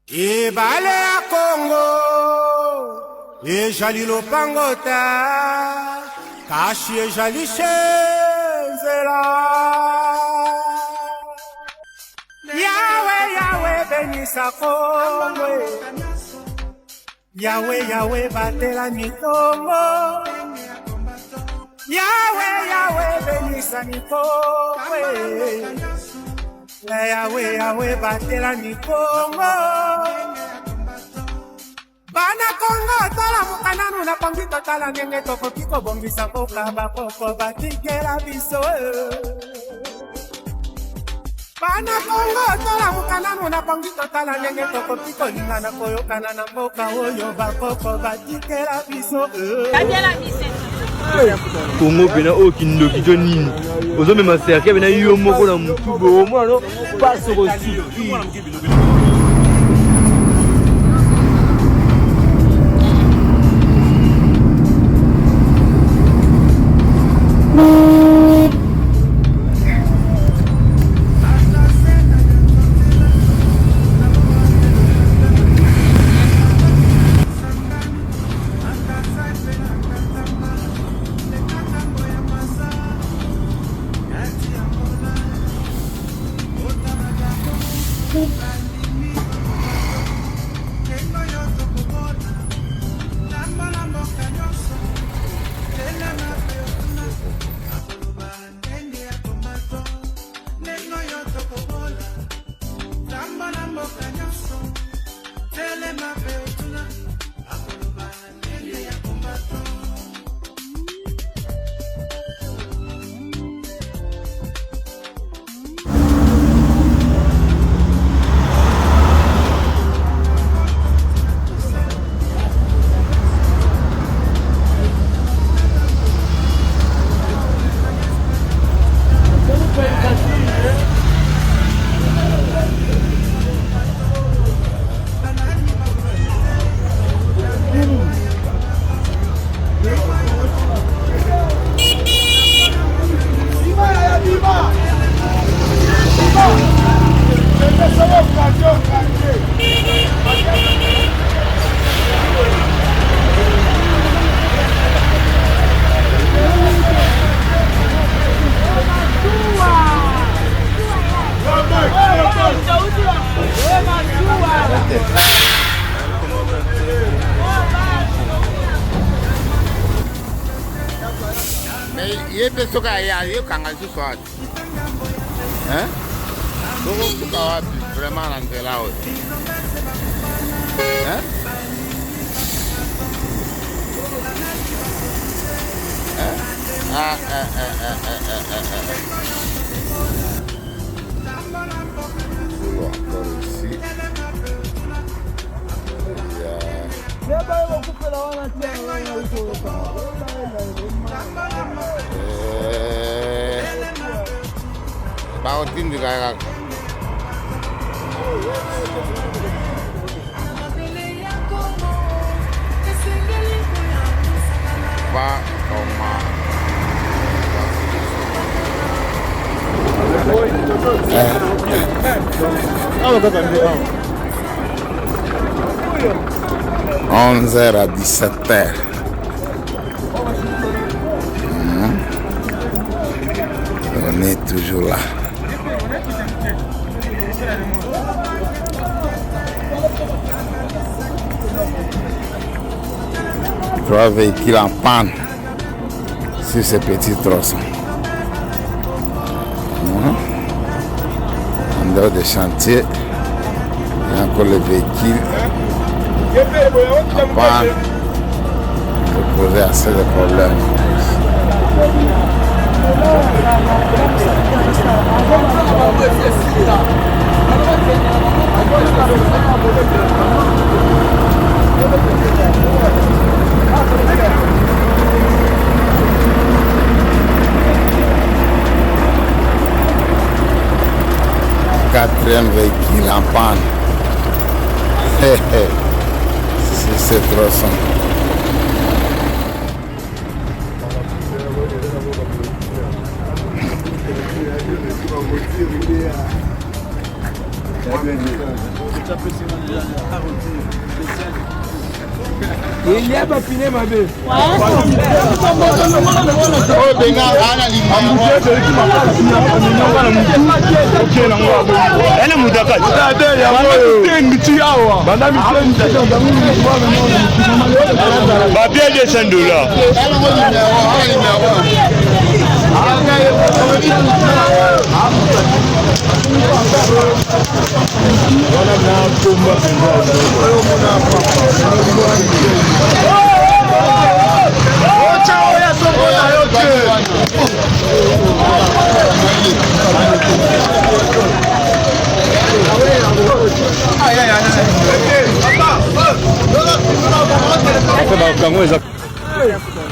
Ibale ya Congo, ejali lopangota, kashi ejali shenzela. Yahweh, Yahweh, benisa Congo. Yahweh, Yahweh, batela mitongo. Yahweh, Yahweh, benisa mitongo. Yahweh, Yahweh, batela mitongo. Bana Congo, tala mukananu na pangito tala nenge toko piko bombisa koka bakoko batikela biso. Bana Congo, tala mukananu na pangito tala nenge toko piko linga na koyokana na mboka oyo bakoko batikela biso. Congo pena okindo kijoni ozo mema serke bena yo moko na mutubo mwana paso kosi ye besoka ya ye kanga su swat hein donc suka wapi vraiment na ndela o hein encore ici ba otindi kaya ba koma On 11h à 17h. On est toujours là. Trois véhicules en panne sur ces petits tronçons. En dehors des chantiers, il y a encore les véhicules en panne pour poser assez de problèmes. Quatrième véhicule en panne. C'est trop simple. Il y a pas fini ma belle.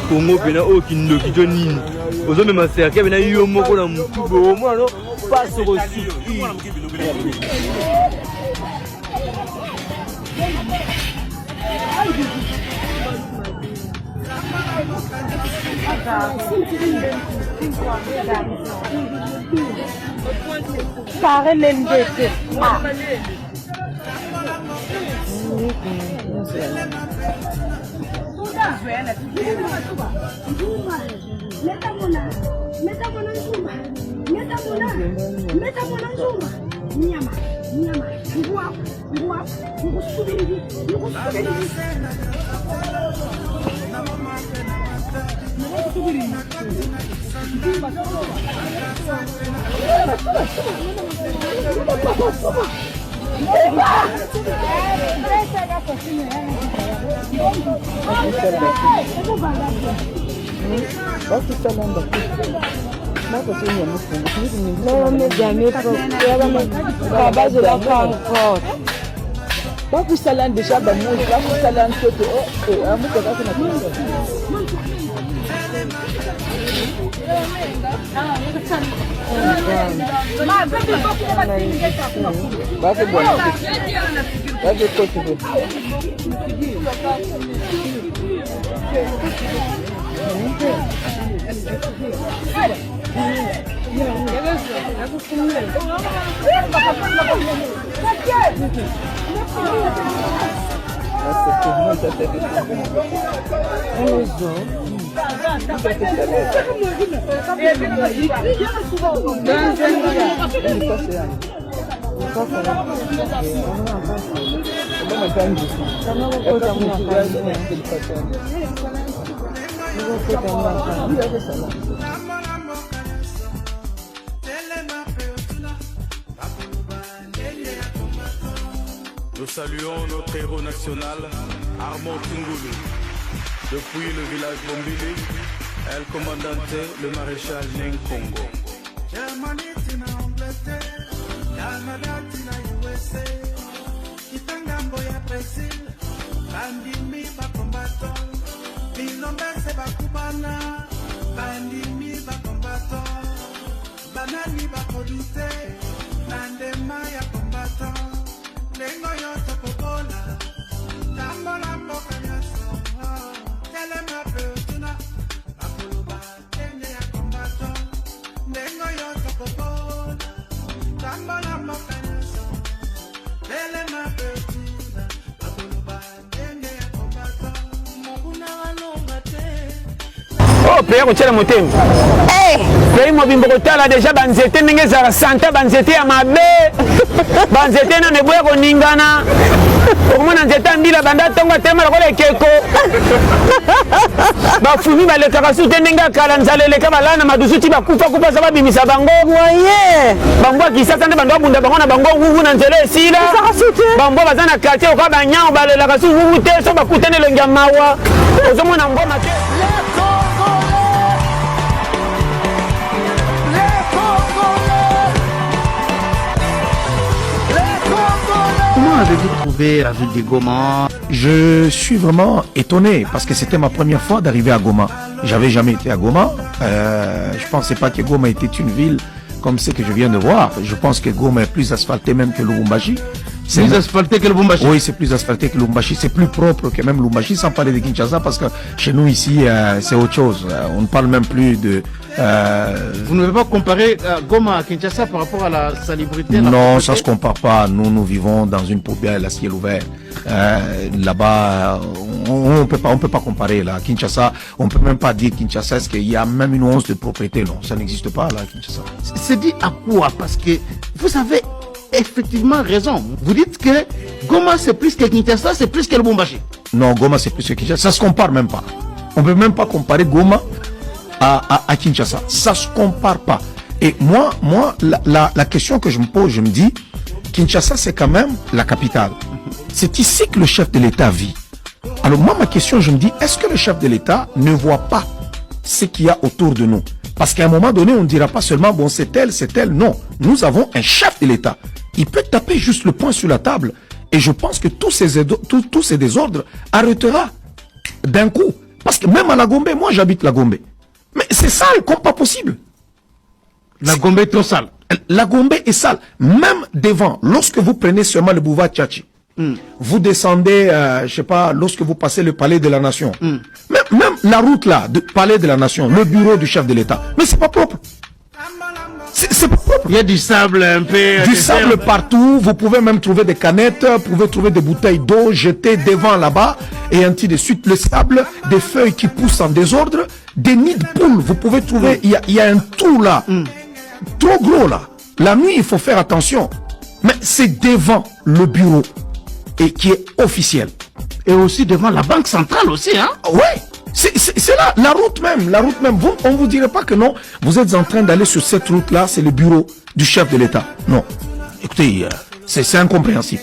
Congo pena okindo kijoni ozo mema serke bena yo moko na mutubo au moins non pas sur aussi Nous saluons notre héros national, Armand Tungulu. Depuis le village Bombili, El Commandante, le maréchal Ning Congo. Oh, père, tu as le motem. Pays mobimbo kotala déjà banzete ndenge za santa banzete ya mabe. Banzete na neboya koningana. Okomona nzete mbila banda tonga tema lokola ekeko. Bafumi balekaka su te ndenge akala nzaleleka balana madusu ti bakufa kufa za babimisa bango. Voyez. Bango kisasa nde bando bunda bango na bango wuwu na nzele esila. Bango baza na quartier oka banyao balelaka su wuwu te so bakutane longia mawa. Ozomona ngoma te. Comment avez-vous trouvé la ville de Goma? Je suis vraiment étonné parce que c'était ma première fois d'arriver à Goma. J'avais jamais été à Goma. Je pensais pas que Goma était une ville comme ce que je viens de voir. Je pense que Goma est plus asphalté même que Lubumbashi. C'est plus asphalté que le Lubumbashi. Oui, c'est plus asphalté que Lubumbashi. C'est plus propre que même Lubumbashi, sans parler de Kinshasa, parce que chez nous ici, c'est autre chose. On ne parle même plus de... Vous ne pouvez pas comparer Goma à Kinshasa par rapport à la salubrité? Non, ça ne se compare pas. Nous vivons dans une poubelle à ciel ouvert. Là-bas, on ne peut pas comparer. Là. Kinshasa, on ne peut même pas dire Kinshasa, est-ce qu'il y a même une once de propriété? Non, ça n'existe pas là, Kinshasa. C'est dit à quoi? Parce que vous avez effectivement raison. Vous dites que Goma c'est plus que Kinshasa, c'est plus que le Lubumbashi. Non, Goma c'est plus que Kinshasa. Ça ne se compare même pas. On ne peut même pas comparer Goma à Kinshasa. Ça ne se compare pas. Et moi la question que je me pose, je me dis, Kinshasa c'est quand même la capitale. C'est ici que le chef de l'État vit. Alors moi, ma question, je me dis, est-ce que le chef de l'État ne voit pas ce qu'il y a autour de nous? Parce qu'à un moment donné, on ne dira pas seulement, bon, c'est elle. Non, nous avons un chef de l'État. Il peut taper juste le poing sur la table. Et je pense que tous ces désordres arrêtera d'un coup. Parce que même à la Gombe, moi j'habite la Gombe. Mais c'est sale comme pas possible. La Gombe est trop sale. La Gombe est sale. Même devant, lorsque vous prenez seulement le boulevard Tchatchi, vous descendez, je sais pas, lorsque vous passez le palais de la nation, même la route là, du palais de la nation, le bureau du chef de l'État, mais c'est pas propre. C'est pas propre. Il y a du sable un peu. Du sable partout, vous pouvez même trouver des canettes, vous pouvez trouver des bouteilles d'eau jetées devant là-bas, et ainsi de suite. Le sable, des feuilles qui poussent en désordre, des nids de poules, vous pouvez trouver, il y a un trou là, trop gros là. La nuit, il faut faire attention. Mais c'est devant le bureau, et qui est officiel. Et aussi devant la banque centrale aussi, hein? Ouais, c'est là, la route même. On ne vous dirait pas que non, vous êtes en train d'aller sur cette route-là, c'est le bureau du chef de l'État. Non. Écoutez, c'est incompréhensible.